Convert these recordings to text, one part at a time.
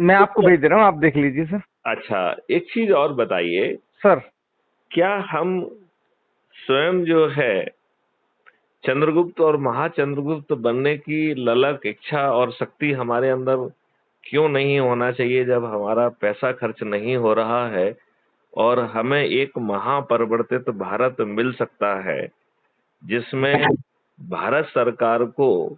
मैं आपको भेज दे रहा हूँ, आप देख लीजिए सर। अच्छा, एक चीज और बताइए, सर। क्या हम स्वयं जो है चंद्रगुप्त और महाचंद्रगुप्त बनने की ललक, इच्छा और शक्ति हमारे अंदर क्यों नहीं होना चाहिए, जब हमारा पैसा खर्च नहीं हो रहा है और हमें एक महापरिवर्तित भारत मिल सकता है, जिसमें भारत सरकार को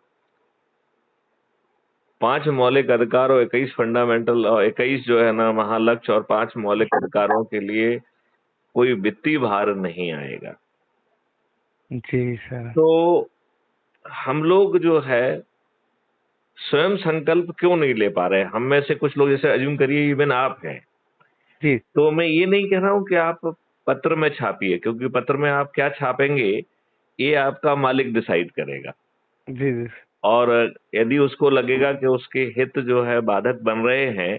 5 मौलिक अधिकार और 21 फंडामेंटल और 21 जो है ना महालक्ष्य और 5 मौलिक अधिकारों के लिए कोई वित्तीय भार नहीं आएगा। जी सर। तो हम लोग जो है स्वयं संकल्प क्यों नहीं ले पा रहे? हम में से कुछ लोग, जैसे अज्यूम करिए इवन आप हैं, जी तो मैं ये नहीं कह रहा हूं कि आप पत्र में छापिए, क्योंकि पत्र में आप क्या छापेंगे ये आपका मालिक डिसाइड करेगा। जी जी। और यदि उसको लगेगा कि उसके हित जो है बाधक बन रहे हैं,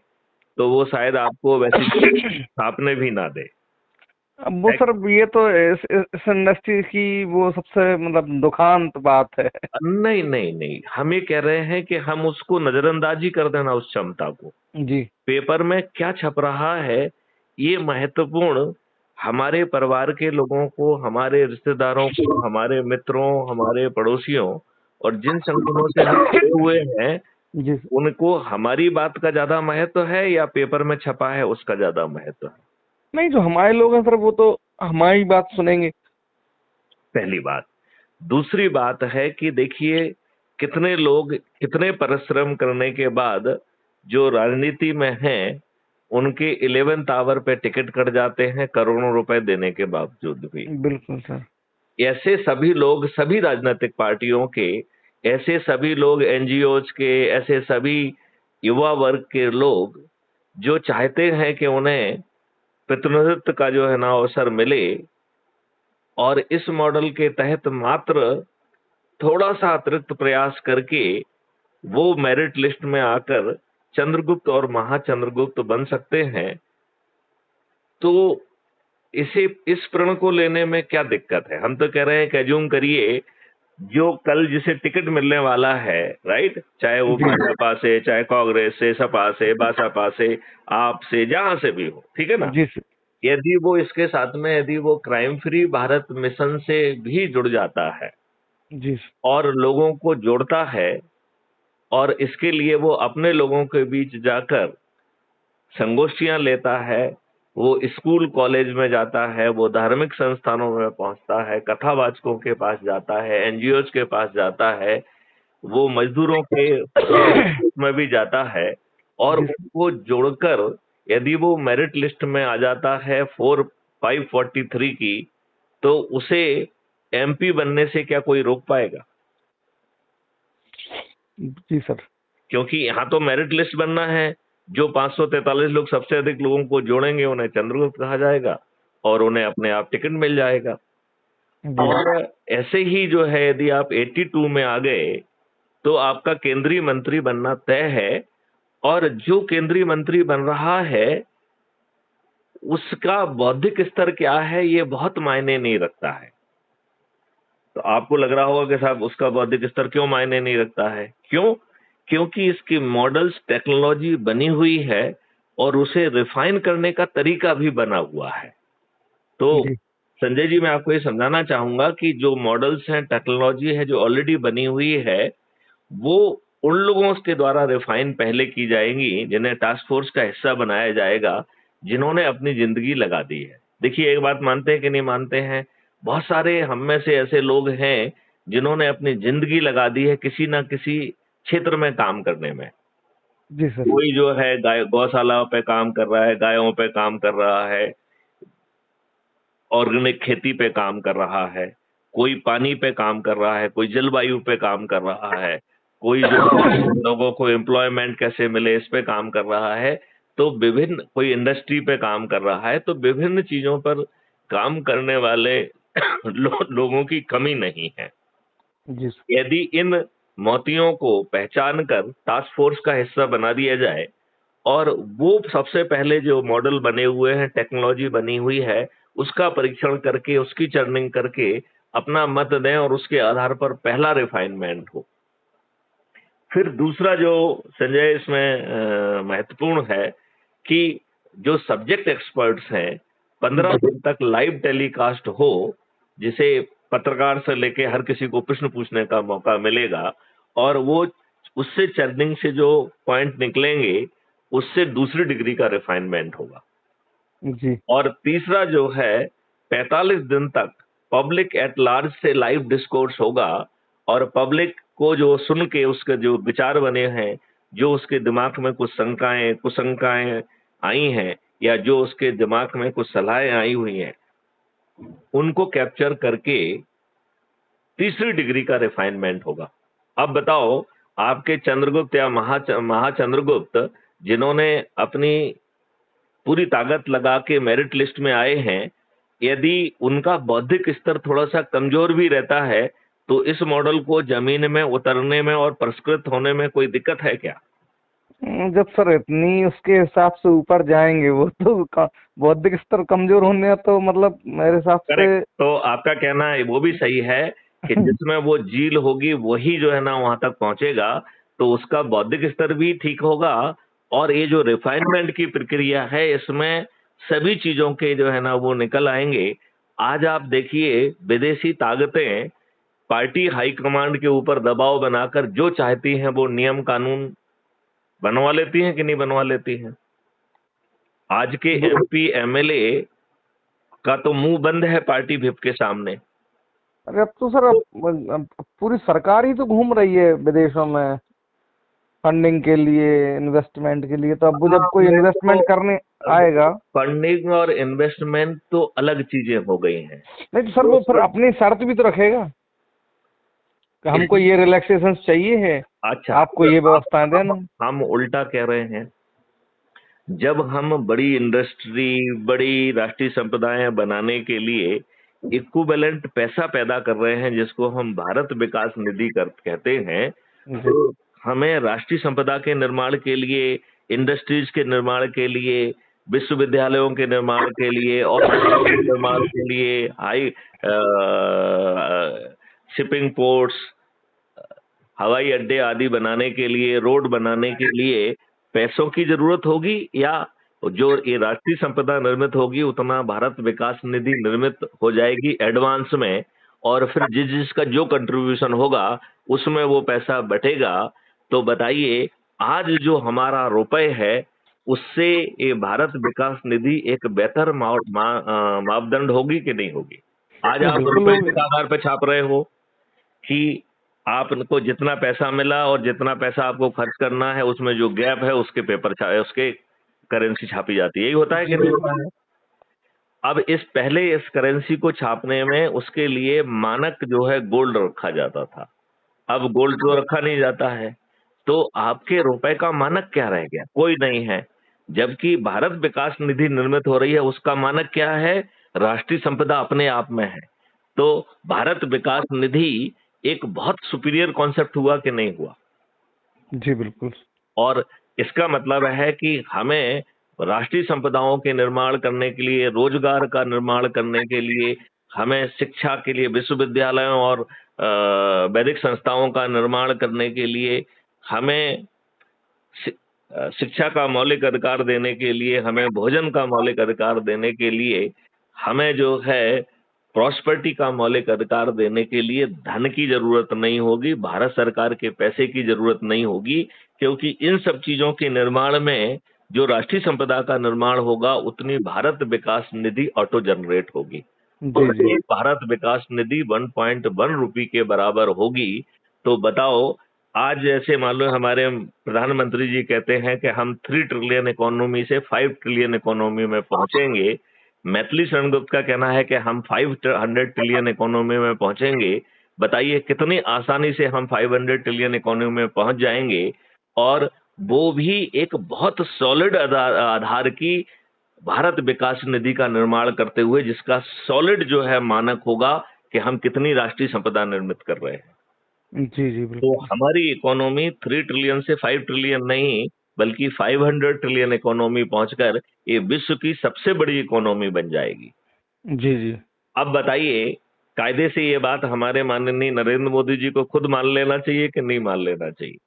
तो वो शायद आपको वैसी चीज छापने भी ना दे। अब वो सर, ये तो इस इंडस्ट्री की वो सबसे मतलब दुखांत बात है। नहीं नहीं नहीं, हम ये कह रहे हैं कि हम उसको नजरअंदाजी कर देना, उस क्षमता को। जी पेपर में क्या छप रहा है ये महत्वपूर्ण, हमारे परिवार के लोगों को, हमारे रिश्तेदारों को, हमारे मित्रों, हमारे पड़ोसियों और जिन संगठनों से हम जुड़े हुए हैं, जी। उनको हमारी बात का ज्यादा महत्व है या पेपर में छपा है उसका ज्यादा महत्व है? नहीं, जो हमारे लोग हैं सर वो तो हमारी बात सुनेंगे। पहली बात। दूसरी बात है कि देखिए, कितने लोग कितने परिश्रम करने के बाद जो राजनीति में हैं, उनके 11th आवर पे टिकट कट जाते हैं करोड़ों रुपए देने के बावजूद भी। बिल्कुल सर। ऐसे सभी लोग, सभी राजनीतिक पार्टियों के, ऐसे सभी लोग एनजीओज के, ऐसे सभी युवा वर्ग के लोग जो चाहते हैं कि उन्हें प्रतिनिधित्व का जो है ना अवसर मिले, और इस मॉडल के तहत मात्र थोड़ा सा अतिरिक्त प्रयास करके वो मेरिट लिस्ट में आकर चंद्रगुप्त और महाचंद्रगुप्त बन सकते हैं, तो इसे, इस प्रण को लेने में क्या दिक्कत है? हम तो कह रहे हैं कि अज्यूम करिए, जो कल जिसे टिकट मिलने वाला है, राइट, चाहे वो जी भाजपा से, चाहे कांग्रेस से, सपा से, बसपा से, आप से, जहां से भी हो, ठीक है ना, जी सर। यदि वो इसके साथ में, यदि वो क्राइम फ्री भारत मिशन से भी जुड़ जाता है जी और लोगों को जोड़ता है, और इसके लिए वो अपने लोगों के बीच जाकर संगोष्ठियां लेता है, वो स्कूल कॉलेज में जाता है, वो धार्मिक संस्थानों में पहुंचता है, कथावाचकों के पास जाता है, एनजीओज के पास जाता है, वो मजदूरों के में भी जाता है, और जी उनको जोड़कर यदि वो मेरिट लिस्ट में आ जाता है 4543 की, तो उसे एमपी बनने से क्या कोई रोक पाएगा? जी सर। क्योंकि यहाँ तो मेरिट लिस्ट बनना है, जो 543 लोग सबसे अधिक लोगों को जोड़ेंगे उन्हें चंद्रगुप्त कहा जाएगा और उन्हें अपने आप टिकट मिल जाएगा। जी और ऐसे ही जो है, यदि आप 82 में आ गए तो आपका केंद्रीय मंत्री बनना तय है, और जो केंद्रीय मंत्री बन रहा है उसका बौद्धिक स्तर क्या है ये बहुत मायने नहीं रखता है। तो आपको लग रहा होगा कि साहब उसका बौद्धिक स्तर क्यों मायने नहीं रखता है? क्यों? क्योंकि इसकी मॉडल्स, टेक्नोलॉजी बनी हुई है और उसे रिफाइन करने का तरीका भी बना हुआ है। तो जी। संजय जी, मैं आपको ये समझाना चाहूंगा कि जो मॉडल्स हैं, टेक्नोलॉजी है जो ऑलरेडी बनी हुई है, वो उन लोगों के द्वारा रिफाइन पहले की जाएंगी जिन्हें टास्क फोर्स का हिस्सा बनाया जाएगा, जिन्होंने अपनी जिंदगी लगा दी है। देखिए, एक बात मानते हैं कि नहीं मानते हैं, बहुत सारे हम में से ऐसे लोग हैं जिन्होंने अपनी जिंदगी लगा दी है किसी ना किसी क्षेत्र में काम करने में। जी सर। कोई जो है गाय गौशाला पे काम कर रहा है, गायों पे काम कर रहा है, ऑर्गेनिक खेती पे काम कर रहा है, कोई पानी पे काम कर रहा है, कोई जलवायु पे काम कर रहा है, कोई जो लोगों को एम्प्लॉयमेंट कैसे मिले इस पे काम कर रहा है, तो विभिन्न, कोई इंडस्ट्री पे काम कर रहा है, तो विभिन्न चीजों पर काम करने वाले लोगों की कमी नहीं है। जी सर। यदि इन मोतियों को पहचान कर टास्क फोर्स का हिस्सा बना दिया जाए, और वो सबसे पहले जो मॉडल बने हुए हैं, टेक्नोलॉजी बनी हुई है, उसका परीक्षण करके, उसकी चर्निंग करके अपना मत दें और उसके आधार पर पहला रिफाइनमेंट हो, फिर दूसरा जो संजय इसमें महत्वपूर्ण है कि जो सब्जेक्ट एक्सपर्ट्स हैं 15 दिन तक लाइव टेलीकास्ट हो, जिसे पत्रकार से लेके हर किसी को प्रश्न पूछने का मौका मिलेगा, और वो उससे चर्निंग से जो पॉइंट निकलेंगे उससे दूसरी डिग्री का रिफाइनमेंट होगा। जी। और तीसरा जो है 45 दिन तक पब्लिक एट लार्ज से लाइव डिस्कोर्स होगा, और पब्लिक को जो सुन के उसके जो विचार बने हैं, जो उसके दिमाग में कुछ शंकाएं कुशंकाएं आई हैं, या जो उसके दिमाग में कुछ सलाहें आई हुई हैं, उनको कैप्चर करके तीसरी डिग्री का रिफाइनमेंट होगा। अब बताओ, आपके चंद्रगुप्त या महाचंद्रगुप्त जिन्होंने अपनी पूरी ताकत लगा के मेरिट लिस्ट में आए हैं, यदि उनका बौद्धिक स्तर थोड़ा सा कमजोर भी रहता है तो इस मॉडल को जमीन में उतरने में और परिष्कृत होने में कोई दिक्कत है क्या? जब सर इतनी उसके हिसाब से ऊपर जाएंगे, वो तो बौद्धिक स्तर कमजोर होने तो मतलब मेरे हिसाब से। करेक्ट। तो आपका कहना है वो भी सही है कि जिसमें वो झील होगी वही जो है ना वहां तक पहुंचेगा, तो उसका बौद्धिक स्तर भी ठीक होगा, और ये जो रिफाइनमेंट की प्रक्रिया है इसमें सभी चीजों के जो है ना वो निकल आएंगे। आज आप देखिए, विदेशी ताकतें पार्टी हाईकमांड के ऊपर दबाव बनाकर जो चाहती हैं वो नियम कानून बनवा लेती हैं कि नहीं बनवा लेती हैं। आज के एमपी एमएलए का तो मुंह बंद है पार्टी विप के सामने। अरे अब तो सर अब पूरी सरकार ही तो घूम रही है विदेशों में फंडिंग के लिए, इन्वेस्टमेंट के लिए। तो अब वो जब कोई इन्वेस्टमेंट करने आएगा। फंडिंग और इन्वेस्टमेंट तो अलग चीजें हो गई हैं। नहीं तो सर वो फिर अपनी शर्त भी तो रखेगा कि हमको ये रिलैक्सेशन चाहिए है। अच्छा, आपको ये व्यवस्थाएं देना। हम उल्टा कह रहे हैं। जब हम बड़ी इंडस्ट्री, बड़ी राष्ट्रीय संपदाएं बनाने के लिए इक्विवेलेंट पैसा पैदा कर रहे हैं, जिसको हम भारत विकास निधि कहते हैं, तो हमें राष्ट्रीय संपदा के निर्माण के लिए, इंडस्ट्रीज के निर्माण के लिए, विश्वविद्यालयों के निर्माण के लिए और निर्माण के लिए, हाई शिपिंग पोर्ट्स, हवाई अड्डे आदि बनाने के लिए, रोड बनाने के लिए पैसों की जरूरत होगी, या जो ये राष्ट्रीय संपदा निर्मित होगी उतना भारत विकास निधि निर्मित हो जाएगी एडवांस में, और फिर जिसका जो कंट्रीब्यूशन होगा उसमें वो पैसा बटेगा। तो बताइए, आज जो हमारा रुपए है उससे ये भारत विकास निधि एक बेहतर मापदंड होगी कि नहीं होगी? आज आप रुपए के आधार पर छाप रहे हो कि आपको जितना पैसा मिला और जितना पैसा आपको खर्च करना है उसमें जो गैप है उसके उसके करेंसी छापी जाती है। यही होता है कि नहीं होता है? अब इस करेंसी को छापने में उसके लिए मानक जो है गोल्ड रखा जाता था। अब गोल्ड तो रखा नहीं जाता है, तो आपके रुपए का मानक क्या रह गया? कोई नहीं है। जबकि भारत विकास निधि निर्मित हो रही है, उसका मानक क्या है? राष्ट्रीय संपदा अपने आप में है। तो भारत विकास निधि एक बहुत सुपीरियर कॉन्सेप्ट हुआ कि नहीं हुआ? जी बिल्कुल। और इसका मतलब है कि हमें राष्ट्रीय संपदाओं के निर्माण करने के लिए, रोजगार का निर्माण करने के लिए, हमें शिक्षा के लिए विश्वविद्यालयों और वैदिक संस्थाओं का निर्माण करने के लिए, हमें शिक्षा का मौलिक अधिकार देने के लिए, हमें भोजन का मौलिक अधिकार देने के लिए, हमें जो है प्रॉस्पेरिटी का मौलिक अधिकार देने के लिए धन की जरूरत नहीं होगी, भारत सरकार के पैसे की जरूरत नहीं होगी, क्योंकि इन सब चीजों के निर्माण में जो राष्ट्रीय संपदा का निर्माण होगा उतनी भारत विकास निधि ऑटो जनरेट होगी। तो भारत विकास निधि 1.1 रुपये के बराबर होगी। तो बताओ, आज जैसे मान लो हमारे प्रधानमंत्री जी कहते हैं कि हम 3 ट्रिलियन इकोनॉमी से 5 ट्रिलियन इकोनॉमी में पहुंचेंगे। मैथिली शरण गुप्त का कहना है कि हम 500 ट्रिलियन इकोनॉमी में पहुंचेंगे। बताइए कितनी आसानी से हम 500 ट्रिलियन इकोनॉमी में पहुंच जाएंगे, और वो भी एक बहुत सॉलिड आधार की भारत विकास निधि का निर्माण करते हुए, जिसका सॉलिड जो है मानक होगा कि हम कितनी राष्ट्रीय संपदा निर्मित कर रहे हैं। जी जी तो बिल्कुल। हमारी इकोनॉमी 3 ट्रिलियन से 5 ट्रिलियन नहीं, बल्कि 500 ट्रिलियन इकोनॉमी पहुंचकर ये विश्व की सबसे बड़ी इकोनॉमी बन जाएगी। जी जी। अब बताइए, कायदे से ये बात हमारे माननीय नरेंद्र मोदी जी को खुद मान लेना चाहिए कि नहीं मान लेना चाहिए?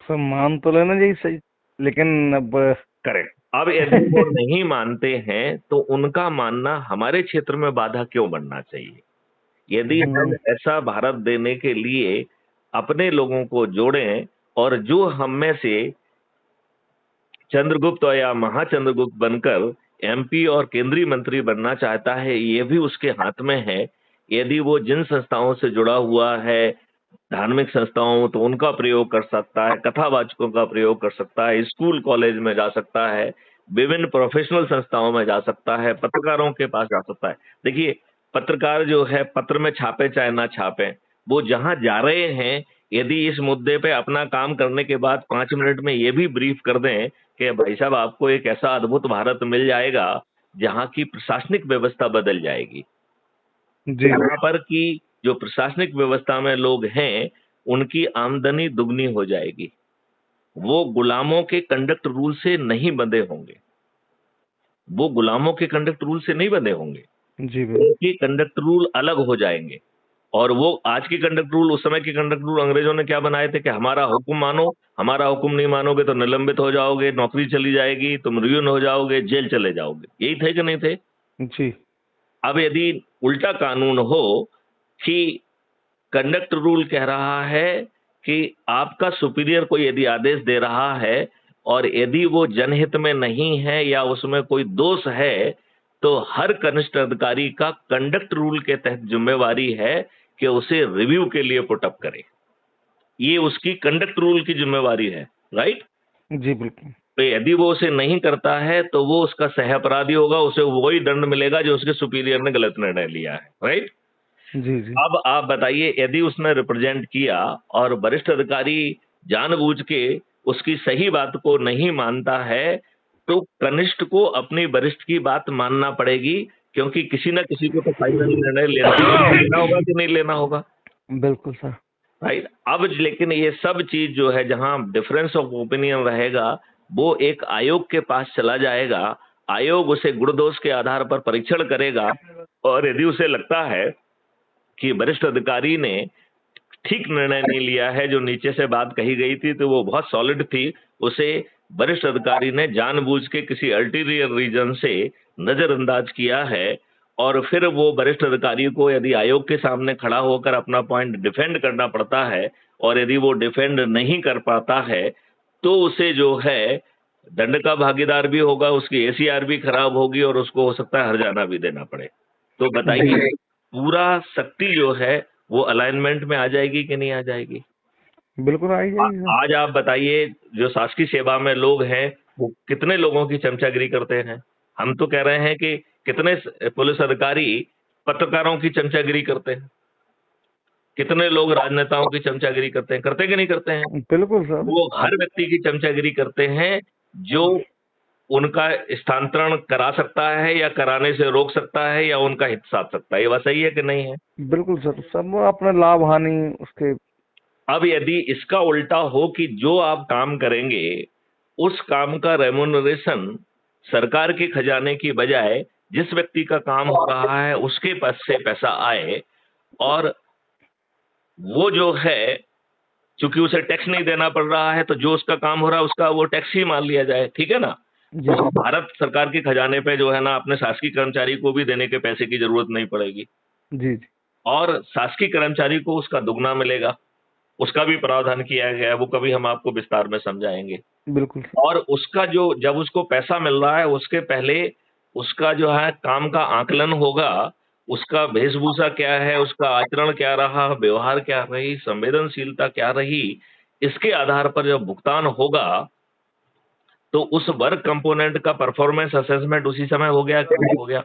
सर मान तो लेना जी सही, लेकिन अब करेक्ट। अब यदि वो नहीं मानते हैं तो उनका मानना हमारे क्षेत्र में बाधा क्यों बनना चाहिए? यदि हम ऐसा भारत देने के लिए अपने लोगों को जोड़ें, और जो हम में से चंद्रगुप्त या महाचंद्रगुप्त बनकर एमपी और केंद्रीय मंत्री बनना चाहता है, ये भी उसके हाथ में है। यदि वो जिन संस्थाओं से जुड़ा हुआ है, धार्मिक संस्थाओं, तो उनका प्रयोग कर सकता है, कथावाचकों का प्रयोग कर सकता है, स्कूल कॉलेज में जा सकता है, विभिन्न प्रोफेशनल संस्थाओं में जा सकता है, पत्रकारों के पास जा सकता है। देखिए, पत्रकार जो है, पत्र में छापे चाहे ना छापे, वो जहां जा रहे हैं, यदि इस मुद्दे पे अपना काम करने के बाद 5 मिनट में ये भी ब्रीफ कर दें कि भाई साहब, आपको एक ऐसा अद्भुत भारत मिल जाएगा जहां की प्रशासनिक व्यवस्था बदल जाएगी, जी यहाँ पर की जो प्रशासनिक व्यवस्था में लोग हैं, उनकी आमदनी दुगनी हो जाएगी, वो गुलामों के कंडक्ट रूल से नहीं बंधे होंगे, वो गुलामों के कंडक्ट रूल से नहीं बंधे होंगे, जी बिल्कुल। उनके कंडक्ट रूल अलग हो जाएंगे। और वो आज के कंडक्ट रूल, उस समय के कंडक्ट रूल अंग्रेजों ने क्या बनाए थे कि हमारा हुक्म मानो, हमारा हुक्म नहीं मानोगे तो निलंबित हो जाओगे, नौकरी चली जाएगी, तुम रियून हो जाओगे, जेल चले जाओगे। यही थे कि नहीं थे? जी अब यदि उल्टा कानून हो कि कंडक्ट रूल कह रहा है कि आपका सुपीरियर कोई यदि आदेश दे रहा है और यदि वो जनहित में नहीं है या उसमें कोई दोष है, तो हर कनिष्ठ अधिकारी का कंडक्ट रूल के तहत जिम्मेवारी है कि उसे रिव्यू के लिए पुटअप करे। ये उसकी कंडक्ट रूल की जिम्मेवारी है, राइट? जी बिल्कुल। तो यदि वो उसे नहीं करता है तो वो उसका सह अपराधी होगा, उसे वही दंड मिलेगा जो उसके सुपीरियर ने गलत निर्णय लिया है, राइट? जी जी अब आप बताइए, यदि उसने रिप्रेजेंट किया और वरिष्ठ अधिकारी जानबूझ के उसकी सही बात को नहीं मानता है, तो कनिष्ठ को अपनी वरिष्ठ की बात मानना पड़ेगी, क्योंकि किसी ना किसी को तो फाइनल निर्णय लेना होगा कि नहीं लेना होगा, बिल्कुल सर। राइट? अब लेकिन ये सब चीज जो है, जहां डिफरेंस ऑफ ओपिनियन रहेगा, वो एक आयोग के पास चला जाएगा, आयोग उसे गुण दोष के आधार पर परीक्षण करेगा, और यदि उसे लगता है कि वरिष्ठ अधिकारी ने ठीक निर्णय नहीं लिया है, जो नीचे से बात कही गई थी तो वो बहुत सॉलिड थी, उसे वरिष्ठ अधिकारी ने जानबूझ के किसी अल्टीरियर रीजन से नजरअंदाज किया है, और फिर वो वरिष्ठ अधिकारी को यदि आयोग के सामने खड़ा होकर अपना पॉइंट डिफेंड करना पड़ता है, और यदि वो डिफेंड नहीं कर पाता है, तो उसे जो है दंड का भागीदार भी होगा, उसकी एसीआर भी खराब होगी, और उसको हो सकता है हर्जाना भी देना पड़े। तो बताइए, पूरा शक्ति जो है वो अलाइनमेंट में आ जाएगी कि नहीं आ जाएगी? बिल्कुल आई जाएगी सर। आज आप बताइए, जो शासकीय सेवा में लोग हैं, वो कितने लोगों की चमचागिरी करते हैं? हम तो कह रहे हैं कि कितने पुलिस अधिकारी पत्रकारों की चमचागिरी करते हैं, कितने लोग राजनेताओं की चमचागिरी करते हैं कि नहीं करते हैं? बिल्कुल सर। वो हर व्यक्ति की चमचागिरी करते हैं जो उनका स्थानांतरण करा सकता है या कराने से रोक सकता है या उनका हित साध सकता है। ये बात सही है कि नहीं है? बिल्कुल सर, सब अपना लाभ हानि उसके। अब यदि इसका उल्टा हो कि जो आप काम करेंगे उस काम का रेम्युनरेशन सरकार के खजाने की बजाय जिस व्यक्ति का काम हो रहा है उसके पास से पैसा आए, और वो जो है, चूंकि उसे टैक्स नहीं देना पड़ रहा है, तो जो उसका काम हो रहा है उसका वो टैक्स ही मान लिया जाए, ठीक है ना? जी तो भारत सरकार के खजाने पे जो है ना, अपने शासकीय कर्मचारी को भी देने के पैसे की जरूरत नहीं पड़ेगी, जी जी और शासकीय कर्मचारी को उसका दुगना मिलेगा। उसका भी प्रावधान किया गया है, वो कभी हम आपको विस्तार में समझाएंगे। बिल्कुल सर। और उसका जो, जब उसको पैसा मिल रहा है उसके पहले उसका जो है काम का आकलन होगा, उसका वेशभूषा क्या है, उसका आचरण क्या रहा, व्यवहार क्या रही, संवेदनशीलता क्या रही, इसके आधार पर जब भुगतान होगा तो उस वर्क कंपोनेंट का परफॉर्मेंस असेसमेंट उसी समय हो गया कि नहीं हो गया?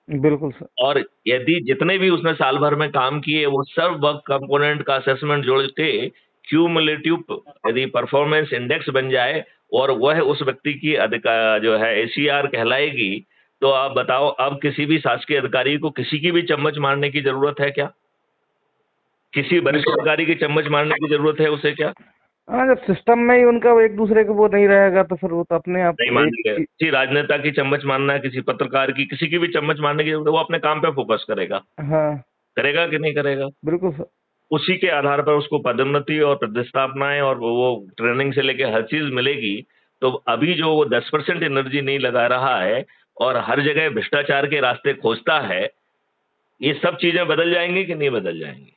बिल्कुल सर। और यदि जितने भी उसने साल भर में काम किए वो सब वर्क कंपोनेंट का असेसमेंट जोड़ के क्यूमुलेटिव यदि परफॉर्मेंस इंडेक्स बन जाए और वह उस व्यक्ति की अधिकार जो है एसीआर कहलाएगी, तो आप बताओ, अब किसी भी शासकीय अधिकारी को किसी की भी चम्मच मारने की जरूरत है क्या? किसी वरिष्ठ अधिकारी की चम्मच मारने की जरूरत है उसे क्या? हाँ, जब सिस्टम में ही उनका एक दूसरे को वो नहीं रहेगा तो फिर वो तो अपने आप नहीं एक मानेंगे। किसी राजनेता की चम्मच मारना है, किसी पत्रकार की, किसी की भी चम्मच मारने की जरूरत है, वो अपने काम पे फोकस करेगा। हाँ करेगा कि नहीं करेगा? बिल्कुल सर। उसी के आधार पर उसको पदोन्नति और प्रतिस्थापनाएं और वो ट्रेनिंग से लेके हर चीज मिलेगी। तो अभी जो वो 10% एनर्जी नहीं लगा रहा है और हर जगह भ्रष्टाचार के रास्ते खोजता है, ये सब चीजें बदल जाएंगी कि नहीं बदल जाएंगी?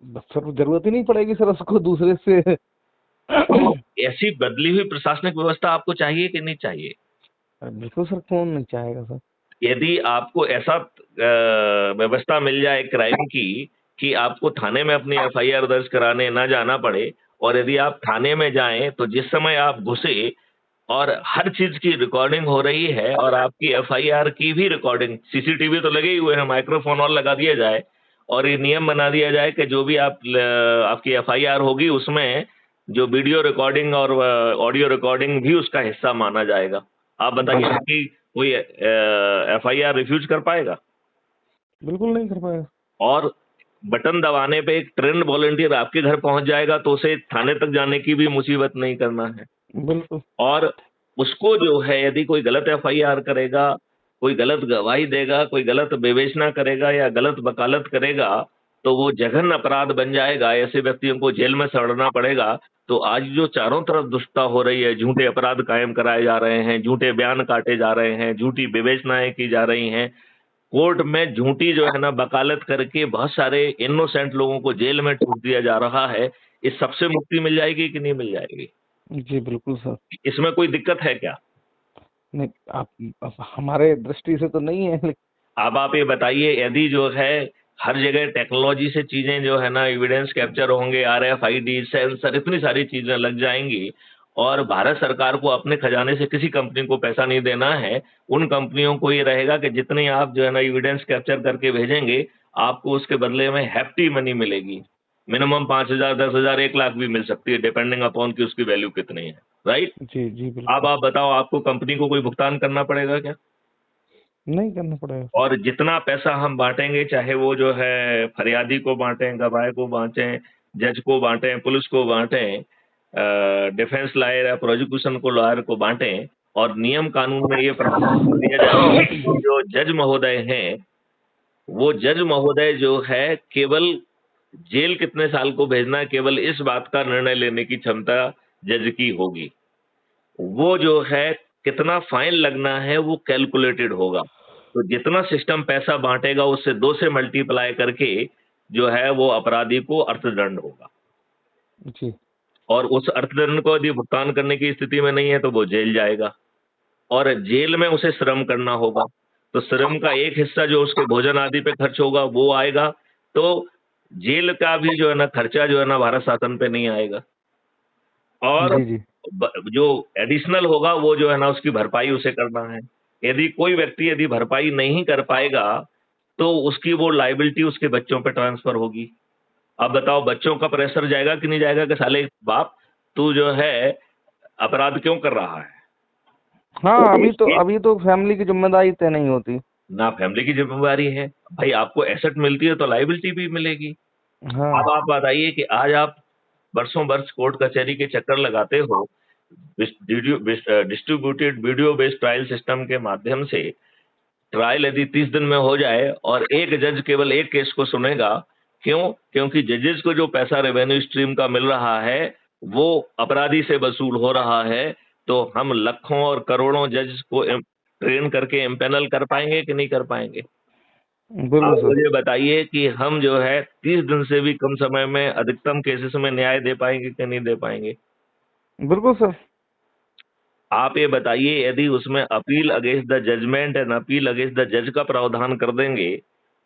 बस सर जरूरत ही नहीं पड़ेगी सर उसको दूसरे से। तो ऐसी बदली हुई प्रशासनिक व्यवस्था आपको चाहिए कि नहीं चाहिए? बिल्कुल सर, कौन नहीं चाहेगा सर। यदि आपको ऐसा व्यवस्था मिल जाए क्राइम की कि आपको थाने में अपनी एफआईआर दर्ज कराने ना जाना पड़े, और यदि आप थाने में जाएं तो जिस समय आप घुसे और हर चीज की रिकॉर्डिंग हो रही है और आपकी एफआईआर की भी रिकॉर्डिंग, सीसीटीवी तो लगे ही हुए हैं, माइक्रोफोन और लगा दिया जाए और ये नियम बना दिया जाए कि जो भी आपकी एफआईआर होगी उसमें जो वीडियो रिकॉर्डिंग और ऑडियो रिकॉर्डिंग भी उसका हिस्सा माना जाएगा। आप बताइए कि कोई एफआईआर रिफ्यूज कर पाएगा? बिल्कुल नहीं कर पाएगा। और बटन दबाने पे एक ट्रेंड वॉलंटियर आपके घर पहुंच जाएगा तो उसे थाने तक जाने की भी मुसीबत नहीं करना है। बिल्कुल। और उसको जो है यदि कोई गलत एफआईआर करेगा, कोई गलत गवाही देगा, कोई गलत विवेचना करेगा या गलत वकालत करेगा, तो वो जघन्य अपराध बन जाएगा, ऐसे व्यक्तियों को जेल में सड़ना पड़ेगा। तो आज जो चारों तरफ दुष्टता हो रही है, झूठे अपराध कायम कराए जा रहे हैं, झूठे बयान काटे जा रहे हैं, झूठी विवेचनाएं की जा रही हैं, कोर्ट में झूठी जो है ना वकालत करके बहुत सारे इनोसेंट लोगों को जेल में ठूस दिया जा रहा है, इस सबसे मुक्ति मिल जाएगी कि नहीं मिल जाएगी? जी बिल्कुल सर। इसमें कोई दिक्कत है क्या? नहीं, आप हमारे दृष्टि से तो नहीं है, लेकिन अब आप ये बताइए, यदि जो है हर जगह टेक्नोलॉजी से चीजें जो है ना एविडेंस कैप्चर होंगे, आरएफआईडी सेंसर, इतनी सारी चीजें लग जाएंगी और भारत सरकार को अपने खजाने से किसी कंपनी को पैसा नहीं देना है, उन कंपनियों को ये रहेगा कि जितनी आप जो है ना एविडेंस कैप्चर करके भेजेंगे, आपको उसके बदले में हैप्टी मनी मिलेगी। मिनिमम 5,000, 10,000, 1 लाख भी मिल सकती है, डिपेंडिंग अपॉन कि उसकी वैल्यू कितनी है, राइट? जी जी अब बिल्कुल। आप बताओ, आपको कंपनी को कोई भुगतान करना पड़ेगा क्या? नहीं करना पड़ेगा। और जितना पैसा हम बांटेंगे, चाहे वो जो है फरियादी को बांटें, गवाह को बांटें, जज को बांटें, पुलिस को बांटें, डिफेंस लॉयर या प्रोसिक्यूशन को लॉयर को बांटें, और नियम कानून में ये प्रावधान कर दिया जाए कि जो जज महोदय हैं, वो जज महोदय जो है केवल जेल कितने साल को भेजना है, केवल इस बात का निर्णय लेने की क्षमता जज की होगी। वो जो है कितना फाइन लगना है वो कैलकुलेटेड होगा। तो जितना सिस्टम पैसा बांटेगा उससे 2 से मल्टीप्लाई करके जो है वो अपराधी को अर्थदंड होगा, जी और उस अर्थदंड को यदि भुगतान करने की स्थिति में नहीं है तो वो जेल जाएगा, और जेल में उसे श्रम करना होगा। तो श्रम का एक हिस्सा जो उसके भोजन आदि पे खर्च होगा वो आएगा। तो जेल का भी जो है ना खर्चा जो है ना भारत शासन पे नहीं आएगा, और जी। जी जो एडिशनल होगा वो जो है ना उसकी भरपाई उसे करना है। यदि कोई व्यक्ति यदि भरपाई नहीं कर पाएगा तो उसकी वो लाइबिलिटी उसके बच्चों पे ट्रांसफर होगी। अब बताओ, बच्चों का प्रेशर जाएगा कि नहीं जाएगा कि साले बाप तू जो है अपराध क्यों कर रहा है? हाँ, ये अभी तो फैमिली की जिम्मेदारी तय नहीं होती। ना फैमिली की जिम्मेदारी है भाई, आपको एसेट मिलती है तो लाइबिलिटी भी मिलेगी। हाँ अब आप बताइए कि आज आप बरसों वर्ष कोर्ट कचहरी के चक्कर लगाते हो, distributed video based trial system के माध्यम से ट्रायल यदि 30 दिन में हो जाए और एक जज केवल एक केस को सुनेगा, क्यों? क्योंकि जजेस को जो पैसा रेवेन्यू स्ट्रीम का मिल रहा है वो अपराधी से वसूल हो रहा है। तो हम लाखों और करोड़ों जज को ट्रेन करके इम्पेनल कर पाएंगे कि नहीं कर पाएंगे? बिल्कुल आप सर। मुझे बताइए कि हम जो है 30 दिन से भी कम समय में अधिकतम केसेस में न्याय दे पाएंगे कि नहीं दे पाएंगे? बिल्कुल सर। आप ये बताइए, यदि उसमें appeal against the judgment and appeal against the जज का प्रावधान कर देंगे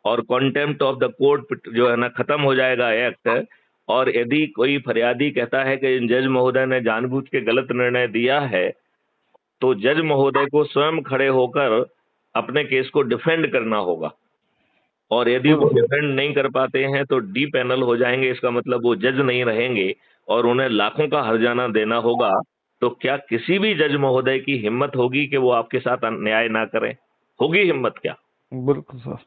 और कॉन्टेम्प्ट ऑफ द कोर्ट जो है ना खत्म हो जाएगा एक्ट, और यदि कोई फरियादी कहता है कि जज महोदय ने जानबूझ के गलत निर्णय दिया है, तो जज महोदय को स्वयं खड़े होकर अपने केस को डिफेंड करना होगा, और यदि वो बिल्कुल। डिफेंड नहीं कर पाते हैं तो डी पैनल हो जाएंगे। इसका मतलब वो जज नहीं रहेंगे और उन्हें लाखों का हर्जाना देना होगा। तो क्या किसी भी जज महोदय की हिम्मत होगी कि वो आपके साथ अन्याय ना करें? होगी हिम्मत क्या? बिल्कुल सर।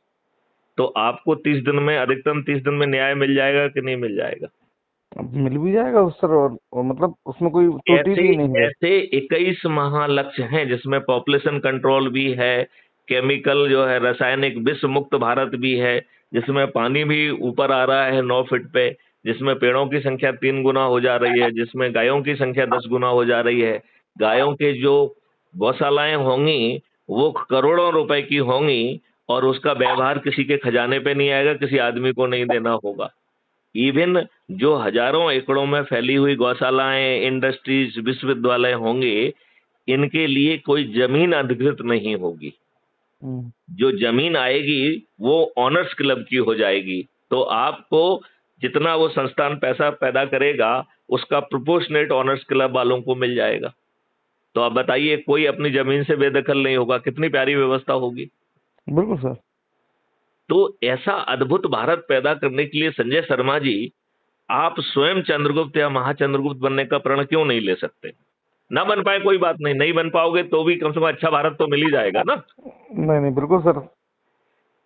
तो आपको 30 दिन में, अधिकतम 30 दिन में न्याय मिल जाएगा कि नहीं मिल जाएगा? अब मिल भी जाएगा उस सर, और मतलब उसमें कोई त्रुटि ऐसे भी नहीं है। ऐसे 21 महालक्ष्य हैं जिसमें पॉपुलेशन कंट्रोल भी है, केमिकल जो है रासायनिक विष मुक्त भारत भी है, जिसमें पानी भी ऊपर आ रहा है 9 फीट पे, जिसमें पेड़ों की संख्या 3 गुना हो जा रही है, जिसमें गायों की संख्या 10 गुना हो जा रही है। गायों के जो गौशालाएं होंगी वो करोड़ों रुपए की होंगी और उसका व्यवहार किसी के खजाने पे नहीं आएगा, किसी आदमी को नहीं देना होगा। इवन जो हजारों एकड़ों में फैली हुई गौशालाएं, इंडस्ट्रीज, विश्वविद्यालय होंगे, इनके लिए कोई जमीन अधिकृत नहीं होगी। जो जमीन आएगी वो ऑनर्स क्लब की हो जाएगी। तो आपको जितना वो संस्थान पैसा पैदा करेगा उसका प्रोपोर्शनेट ऑनर्स क्लब वालों को मिल जाएगा। तो आप बताइए, कोई अपनी जमीन से बेदखल नहीं होगा, कितनी प्यारी व्यवस्था होगी। बिल्कुल सर। तो ऐसा अद्भुत भारत पैदा करने के लिए संजय शर्मा जी, आप स्वयं चंद्रगुप्त या महाचंद्रगुप्त बनने का प्रण क्यों नहीं ले सकते? ना बन पाए कोई बात नहीं, नहीं बन पाओगे तो भी कम से कम अच्छा भारत तो मिल ही जाएगा ना। नहीं नहीं, बिल्कुल सर।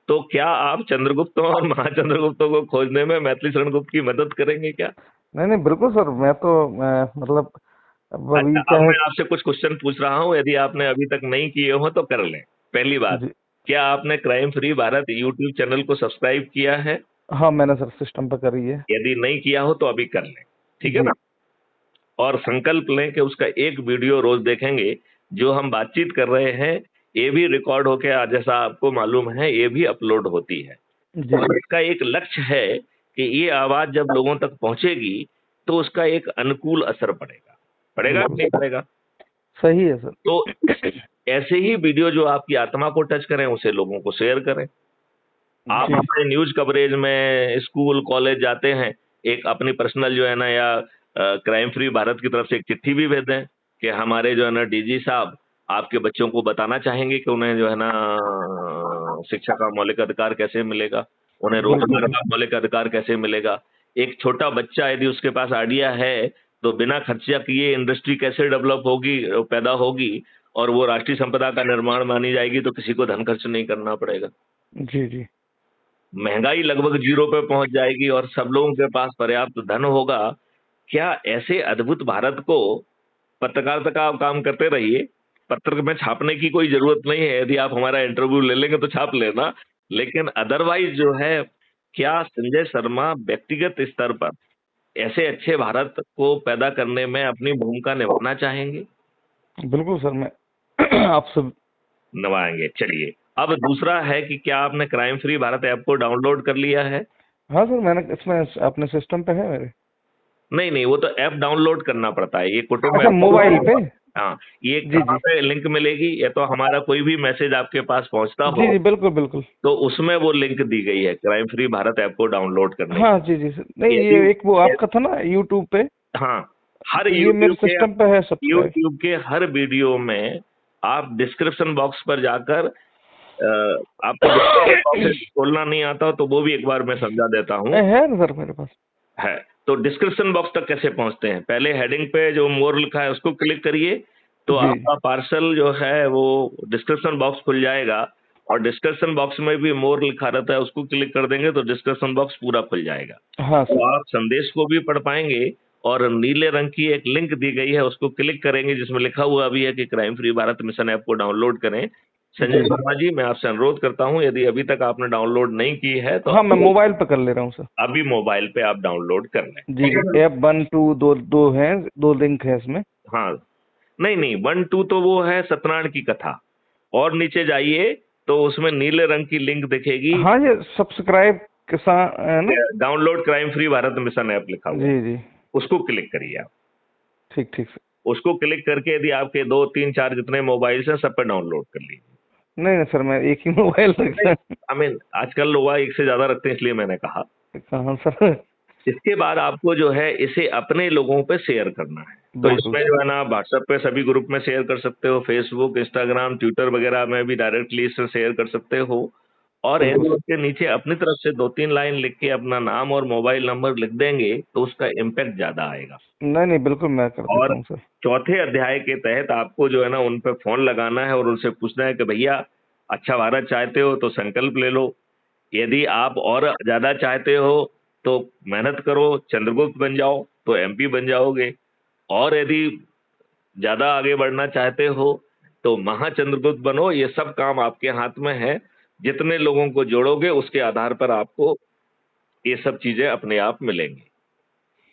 तो क्या आप चंद्रगुप्तों और महाचंद्रगुप्तों को खोजने में मैथिली शरण गुप्त की मदद करेंगे क्या? नहीं नहीं, बिल्कुल सर। मैं तो मतलब अब अभी अच्छा, क्या अब है। मैं आपसे कुछ क्वेश्चन पूछ रहा हूँ, यदि आपने अभी तक नहीं किए हो तो कर लें। पहली बात, जी क्या आपने crime free Bharat YouTube channel को सब्सक्राइब किया है? हाँ, मैंने सर सिस्टम पे करी है। यदि नहीं किया हो तो अभी कर लें, ठीक है जी ना। और संकल्प लें कि उसका एक वीडियो रोज देखेंगे। जो हम बातचीत कर रहे हैं ये भी रिकॉर्ड होके, जैसा आपको मालूम है, ये भी अपलोड होती है। जी और इसका एक लक्ष्य है कि ये आवाज जब लोगों तक पहुंचेगी तो उसका एक अनुकूल असर पड़ेगा। पड़ेगा कि बिल्कुल नहीं पड़ेगा? सही है सर। तो ऐसे ही वीडियो जो आपकी आत्मा को टच करें उसे लोगों को शेयर करें। आप जी अपने न्यूज कवरेज में स्कूल कॉलेज जाते हैं, एक अपनी पर्सनल जो है ना, या क्राइम फ्री भारत की तरफ से एक चिट्ठी भी भेज दें कि हमारे जो है ना डीजी साहब आपके बच्चों को बताना चाहेंगे कि उन्हें जो है ना शिक्षा का मौलिक अधिकार कैसे मिलेगा, उन्हें रोजगार बिल्कुल का मौलिक अधिकार कैसे मिलेगा। एक छोटा बच्चा यदि उसके पास आइडिया है तो बिना खर्चा किए इंडस्ट्री कैसे डेवलप होगी, पैदा होगी और वो राष्ट्रीय संपदा का निर्माण मानी जाएगी, तो किसी को धन खर्च नहीं करना पड़ेगा। जी जी महंगाई लगभग जीरो पे पहुंच जाएगी और सब लोगों के पास पर्याप्त धन होगा। क्या ऐसे अद्भुत भारत को, पत्रकारिता का आप काम करते रहिए, पत्र में छापने की कोई जरूरत नहीं है, यदि आप हमारा इंटरव्यू ले लेंगे तो छाप लेना, लेकिन अदरवाइज जो है, क्या संजय शर्मा व्यक्तिगत स्तर पर ऐसे अच्छे भारत को पैदा करने में अपनी भूमिका निभाना चाहेंगे? बिल्कुल सर। मैं आपसे निभाएंगे। चलिए, अब दूसरा है कि क्या आपने क्राइम फ्री भारत ऐप को डाउनलोड कर लिया है? हाँ सर, मैंने इसमें अपने सिस्टम पे है मेरे। नहीं नहीं, वो तो ऐप डाउनलोड करना पड़ता है, ये कुटुंब अच्छा, ऐप। मोबाइल पे। हाँ, ये जी कहाँ जी पे लिंक मिलेगी? ये तो हमारा कोई भी मैसेज आपके पास पहुंचता जी हो जी, बिल्कुल बिल्कुल। तो उसमें वो लिंक दी गई है क्राइम फ्री भारत ऐप को डाउनलोड करने हाँ जी जी सर। नहीं, की। ये यदि एक वो आपका था ना यूट्यूब पे, हाँ, हर तो ये मेरे सिस्टम पे है सब्सक्राइब। यूट्यूब के हर वीडियो में आप डिस्क्रिप्शन बॉक्स पर जाकर, आपको डिस्क्रिप्शन बॉक्स खोलना नहीं आता हो तो वो भी एक बार मैं समझा देता हूँ। है ना सर मेरे पास। है तो डिस्क्रिप्शन बॉक्स तक कैसे पहुंचते हैं? पहले हेडिंग पे जो मोर लिखा है उसको क्लिक करिए, तो जी आपका पार्सल जो है वो डिस्क्रिप्शन बॉक्स खुल जाएगा। और डिस्क्रिप्शन बॉक्स में भी मोर लिखा रहता है, उसको क्लिक कर देंगे तो डिस्क्रिप्शन बॉक्स पूरा खुल जाएगा। हाँ तो सर। आप संदेश को भी पढ़ पाएंगे। और नीले रंग की एक लिंक दी गई है, उसको क्लिक करेंगे जिसमें लिखा हुआ भी है कि crime free Bharat mission app को डाउनलोड करें। संजय जी शर्मा जी, मैं आपसे अनुरोध करता हूं, यदि अभी तक आपने डाउनलोड नहीं की है तो हाँ, मैं मोबाइल पे कर ले रहा हूँ सर। अभी मोबाइल पे आप डाउनलोड कर लें, जी ठीक जी, है ना? ऐप 1 2 दो दो हैं, 2 लिंक है इसमें। हाँ, नहीं नहीं, 1 2 तो वो है सत्यनारायण की कथा। और नीचे जाइए तो उसमें नीले रंग की लिंक दिखेगी, हाँ, ये सब्सक्राइब के साथ है ना। Download crime free Bharat mission app लिखा हुआ है, जी जी, उसको क्लिक करिए आप। ठीक ठीक सर। उसको क्लिक करके यदि आपके 2 3 4 जितने मोबाइल्स हैं सब पे डाउनलोड कर लीजिए। नहीं नहीं सर, मैं एक ही मोबाइल रखता है। आई मीन आजकल लोग एक से ज्यादा रखते हैं इसलिए मैंने कहा। हाँ सर। इसके बाद आपको जो है इसे अपने लोगों पे शेयर करना है। तो बिल्कुल इसमें सर। जो है ना, व्हाट्सएप पे सभी ग्रुप में शेयर कर सकते हो, फेसबुक, इंस्टाग्राम, ट्विटर वगैरह में भी डायरेक्टली इससे शेयर कर सकते हो। और बिल्कुल यदि सर। उसके नीचे अपनी तरफ से 2 3 लाइन लिख के अपना नाम और मोबाइल नंबर लिख देंगे तो उसका इम्पैक्ट ज्यादा आएगा। नहीं नहीं, बिल्कुल मैं कर देता और हूँ सर। चौथे अध्याय के तहत आपको जो है ना उन पे फोन लगाना है और उनसे पूछना है कि भैया, अच्छा भारत चाहते हो तो संकल्प ले लो। यदि आप और ज्यादा चाहते हो तो मेहनत करो, चंद्रगुप्त बन जाओ तो एमपी बन जाओगे। और यदि ज्यादा आगे बढ़ना चाहते हो तो महाचंद्रगुप्त बनो। ये सब काम आपके हाथ में है। जितने लोगों को जोड़ोगे उसके आधार पर आपको ये सब चीजें अपने आप मिलेंगी।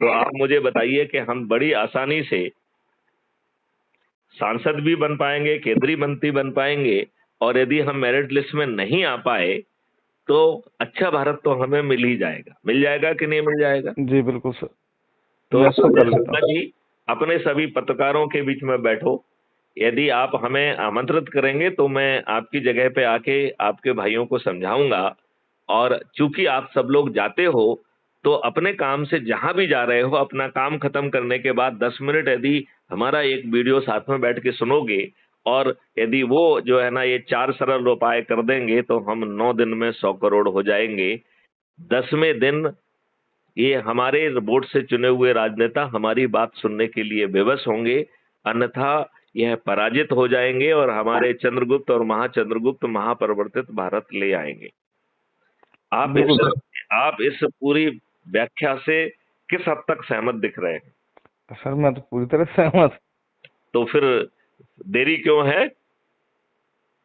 तो आप मुझे बताइए कि हम बड़ी आसानी से सांसद भी बन पाएंगे, केंद्रीय मंत्री बन पाएंगे, और यदि हम मेरिट लिस्ट में नहीं आ पाए तो अच्छा भारत तो हमें मिल जाएगा कि नहीं मिल जाएगा? जी बिल्कुल सर, तो मैं इसको कर लेता शर्मा हूँ। जी, अपने सभी पत्रकारों के बीच में बैठो। यदि आप हमें आमंत्रित करेंगे तो मैं आपकी जगह पे आके आपके भाइयों को समझाऊंगा। और चूंकि आप सब लोग जाते हो तो अपने काम से जहां भी जा रहे हो, अपना काम खत्म करने के बाद 10 मिनट यदि हमारा एक वीडियो साथ में बैठ के सुनोगे, और यदि वो जो है ना ये 4 सरल उपाय कर देंगे तो हम 9 दिन में 100 करोड़ हो जाएंगे। 10वें दिन ये हमारे वोट से चुने हुए राजनेता हमारी बात सुनने के लिए विवश होंगे, अन्यथा यह पराजित हो जाएंगे और हमारे चंद्रगुप्त और महाचंद्रगुप्त महापरिवर्तित भारत ले आएंगे। आप बिल्कुल इस सर। आप इस पूरी व्याख्या से किस हद तक सहमत दिख रहे हैं? सर मैं तो पूरी तरह सहमत। तो फिर देरी क्यों है?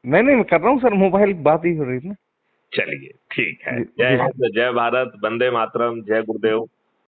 नहीं नहीं, मैं कर रहा हूँ सर, मोबाइल बात ही हो रही थी ना। चलिए ठीक है। जी जय जी। हिंद, जय भारत, वंदे मातरम, जय गुरुदेव।